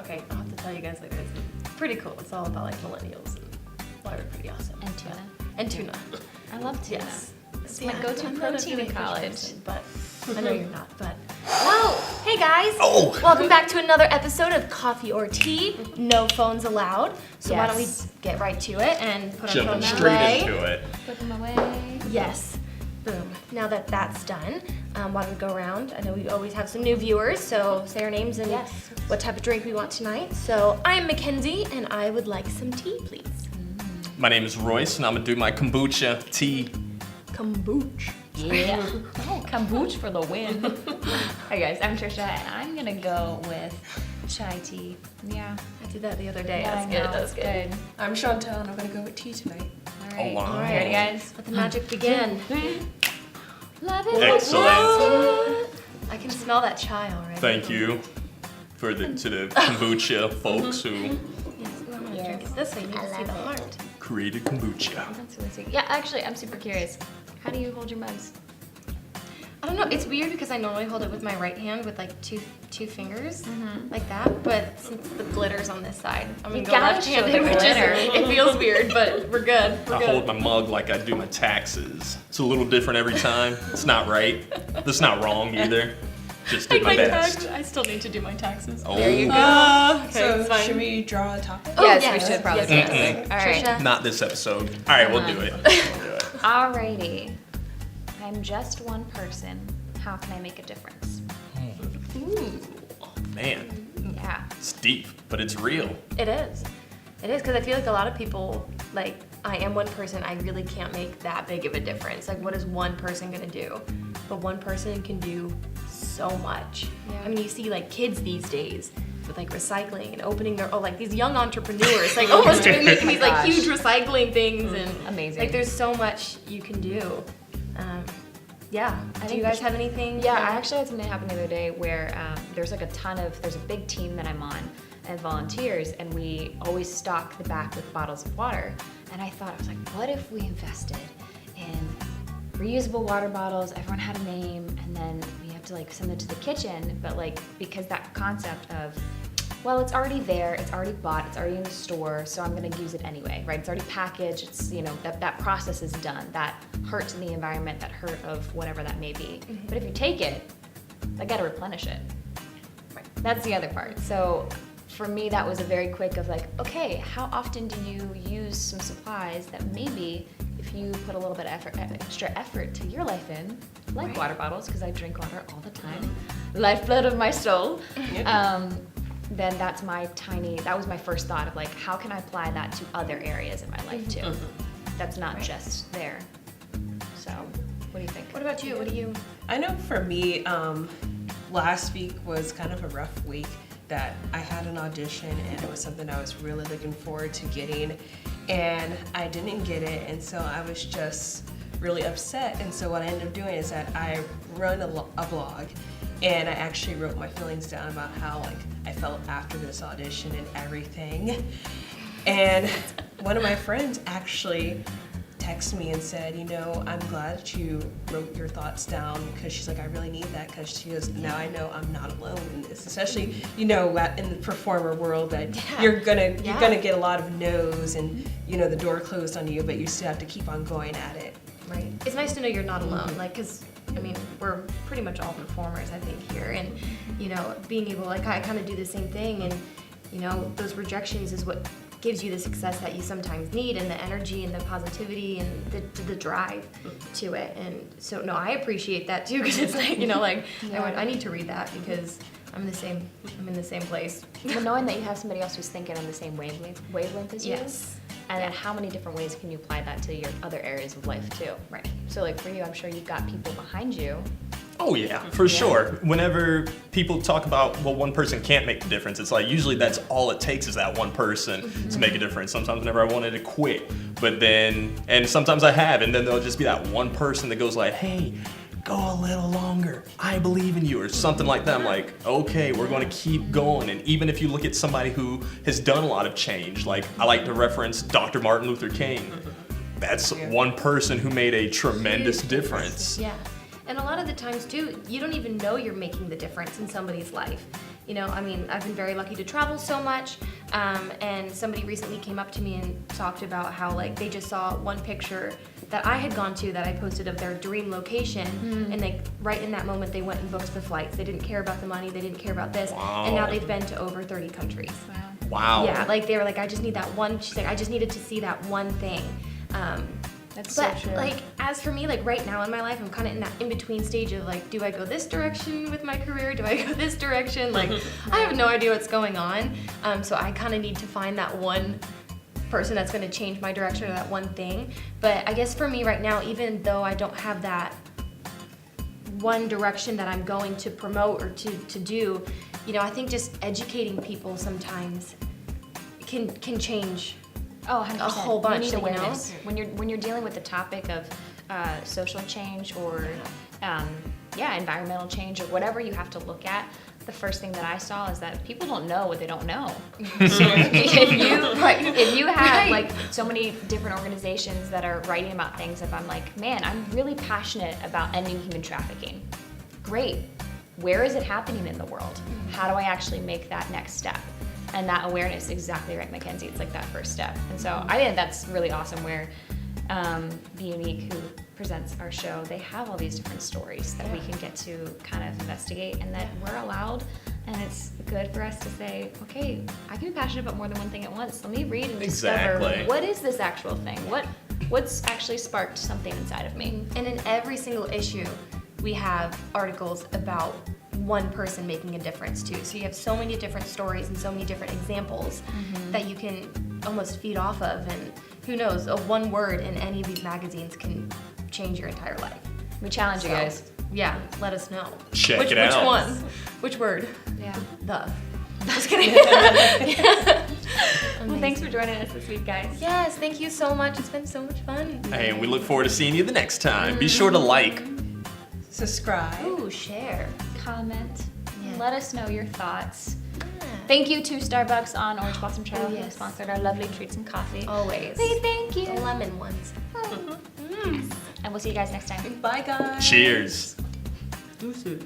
Okay, I'll have to tell you guys later. It's pretty cool. It's all about like millennials and why we're pretty awesome. And tuna. And tuna. I love tuna. Yes. It's my go-to protein in college. Person, but I know you're not, but. Oh, hey guys. Oh. Welcome back to another episode of Coffee or Tea. No phones allowed. So why don't we get right to it and put our Jumping phones straight away. into it. Put them away. Yes. Boom. Now that that's done, why don't we go around? I know we always have some new viewers, so say our names and what type of drink we want tonight. So I'm McKenzie, and I would like some tea, please. My name is Royce, and I'm gonna do my kombucha tea. Kombucha. Yeah. Oh, kombucha for the win. Hi guys, I'm Tricia, and I'm gonna go with chai tea. Yeah. I did that the other day. Yeah, That's I good. know, That's it's good. I'm Chantel, and I'm gonna go with tea tonight. All right. Oh, wow. All right, ready, guys? Let the magic begin. Love it. Excellent. I can smell that chai already. Thank you to the kombucha folks who Yes, I'm gonna drink it this way. You can see the heart. created kombucha. That's really sweet. Yeah, actually, I'm super curious. How do you hold your mugs? I don't know. It's weird because I normally hold it with my right hand with like two fingers, like that. But since the glitter's on this side, I'm gonna You go gotta show left-handed, the which is glitter. it feels weird, but we're good. We're I good. hold my mug like I do my taxes. It's a little different every time. It's not right. That's not wrong either. Just did my best. I still need to do my taxes. Oh, There you go. Okay, So it's fine. should we draw a topic? Oh, Yes, yes, we should probably yes, do yes. it. All right. Tricia. not this episode. All right, we'll do it. We'll do it. Alrighty. I'm just one person. How can I make a difference? Man, Yeah. it's deep, but it's real. It is. It is, because I feel like a lot of people, like, I am one person, I really can't make that big of a difference. Like, what is one person gonna do? But one person can do so much. Yeah. I mean, you see, like, kids these days with, like, recycling and opening their, like, these young entrepreneurs, like, almost doing making these, like, Gosh. huge recycling things. And, Amazing. like, there's so much you can do. Yeah. Do think you guys have anything? Yeah, I actually had something happen the other day where there's like there's a big team that I'm on and volunteers, and we always stock the back with bottles of water. And I was like, what if we invested in reusable water bottles? Everyone had a name, and then we have to like send it to the kitchen. But like, because that concept of, well, it's already there, it's already bought, it's already in the store, so I'm gonna use it anyway, right? It's already packaged, it's, that process is done. That hurt to the environment, that hurt of whatever that may be. But if you take it, I gotta replenish it. Right. That's the other part. So for me, that was a very quick of like, okay, how often do you use some supplies that maybe if you put a little bit of extra effort to your life in, like Right. water bottles, because I drink water all the time, lifeblood of my soul, then that was my first thought of like, how can I apply that to other areas in my life too? That's not just there. So, what do you think? What about you? What do you? I know for me, last week was kind of a rough week. That I had an audition, and it was something I was really looking forward to getting, and I didn't get it, and so I was just really upset. And so what I ended up doing is that I run a blog, and I actually wrote my feelings down about how like I felt after this audition and everything. And one of my friends actually texted me and said, I'm glad that you wrote your thoughts down, because she's like, I really need that, because she goes, now I know I'm not alone in this, especially in the performer world that you're gonna get a lot of no's, and the door closed on you, but you still have to keep on going at it. Right. It's nice to know you're not alone, like, because, I mean, we're pretty much all performers, I think, here, and, being able, like, I kind of do the same thing, and, those rejections is what gives you the success that you sometimes need, and the energy and the positivity and the drive to it. And so, no, I appreciate that too, because it's like, I need to read that because I'm in the same place. Well, knowing that you have somebody else who's thinking on the same wavelength as you. Yes. And then how many different ways can you apply that to your other areas of life too? Right. So like for you, I'm sure you've got people behind you. Oh yeah, for sure. Whenever people talk about, well, one person can't make the difference, it's like usually that's all it takes is that one person to make a difference. Sometimes whenever I wanted to quit, and sometimes I have, and then there'll just be that one person that goes like, hey, go a little longer, I believe in you, or something like that. I'm like, okay, we're gonna keep going. And even if you look at somebody who has done a lot of change, like I like to reference Dr. Martin Luther King. That's one person who made a tremendous difference. Yeah. And a lot of the times too, you don't even know you're making the difference in somebody's life. You know, I mean, I've been very lucky to travel so much, and somebody recently came up to me and talked about how like they just saw one picture that I had gone to that I posted of their dream location, and they right in that moment they went and booked the flights. They didn't care about the money, they didn't care about this, and now they've been to over 30 countries. Wow. Yeah, like they were like, I just need that one. She's like, I just needed to see that one thing. That's But so true. like as for me, like right now in my life, I'm kind of in that in between stage of like, do I go this direction with my career? Do I go this direction? Like I have no idea what's going on. So I kind of need to find that one person that's going to change my direction or that one thing. But I guess for me right now, even though I don't have that one direction that I'm going to promote or to do, you know, I think just educating people sometimes can change. Oh, 100%. A whole bunch, You need you know? awareness. When you're dealing with the topic of social change or environmental change or whatever you have to look at, the first thing that I saw is that people don't know what they don't know. So if you have like so many different organizations that are writing about things, if I'm like, man, I'm really passionate about ending human trafficking. Great. Where is it happening in the world? How do I actually make that next step? And that awareness, exactly right, McKenzie. It's like that first step. And so I think that's really awesome where bUneke, who presents our show, they have all these different stories that we can get to kind of investigate and that we're allowed. And it's good for us to say, okay, I can be passionate about more than one thing at once. Let me read and discover what is this actual thing? What's actually sparked something inside of me? And in every single issue, we have articles about one person making a difference too. So you have so many different stories and so many different examples that you can almost feed off of. And who knows, one word in any of these magazines can change your entire life. We challenge you guys. Yeah, let us know. Check it out. Which one? Which word? Yeah. The. Just kidding. Well, thanks for joining us this week, guys. Yes, thank you so much. It's been so much fun. Hey, and we look forward to seeing you the next time. Be sure to like. Subscribe. Ooh, share. Comment. Yeah. Let us know your thoughts. Thank you to Starbucks on Orange Blossom Trail who yes. sponsored our lovely treats and coffee. Always. Hey, thank you. The lemon ones. And we'll see you guys next time. Bye, guys. Cheers. Deuces.